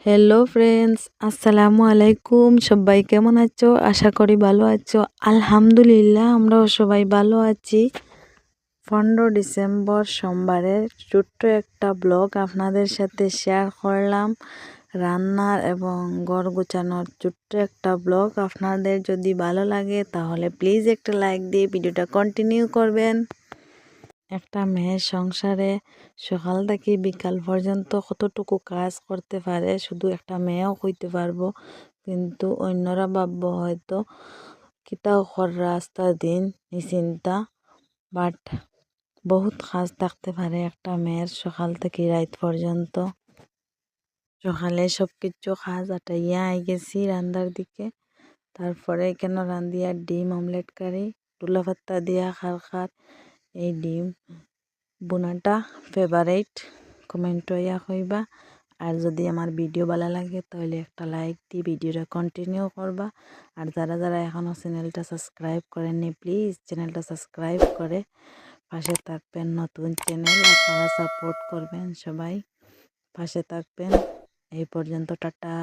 Hello friends, আসসালামু আলাইকুম। সবাই কেমন আছো? আশা করি ভালো আছো। আলহামদুলিল্লাহ, আমরাও সবাই ভালো আছি। 15 ডিসেম্বর সোমবারের ছোট্ট একটা ব্লগ আপনাদের সাথে শেয়ার করলাম। রান্নার এবং ঘর গোছানোর ছোট্ট একটা ব্লগ। আপনাদের যদি ভালো লাগে তাহলে প্লিজ একটা লাইক দিয়ে ভিডিওটা কন্টিনিউ করবেন। একটা মেয়ের সংসারে সকাল থেকে বিকাল পর্যন্ত কতটুকু কাজ করতে পারে শুধু একটা মেয়েও কইতে পারবো, কিন্তু অন্যরা ভাববো হয়তো কিতাও কর রাস্তা দিন নিশ্চিন্তা। বাট বহুত কাজ থাকতে পারে একটা মেয়ের সকাল থেকে রাত পর্যন্ত। সকালে সব কিছু কাজ আটাইয়া আই গেছি রান্দার দিকে। তারপরে এখানে রান্দিয়া ডিম অমলেট কারি টুলা পাত্তা দিয়া খার এই ডিম বোনাটা ফেভারিট। কমেন্ট ইয়া কইবা। আর যদি আমার ভিডিও ভালো লাগে তাহলে একটা লাইক দিয়ে ভিডিওটা কন্টিনিউ করবা। আর যারা যারা এখনও চ্যানেলটা সাবস্ক্রাইব করেননি প্লিজ চ্যানেলটা সাবস্ক্রাইব করে পাশে থাকবেন। নতুন চ্যানেল, আপনারা সাপোর্ট করবেন, সবাই পাশে থাকবেন। এই পর্যন্ত টাটা।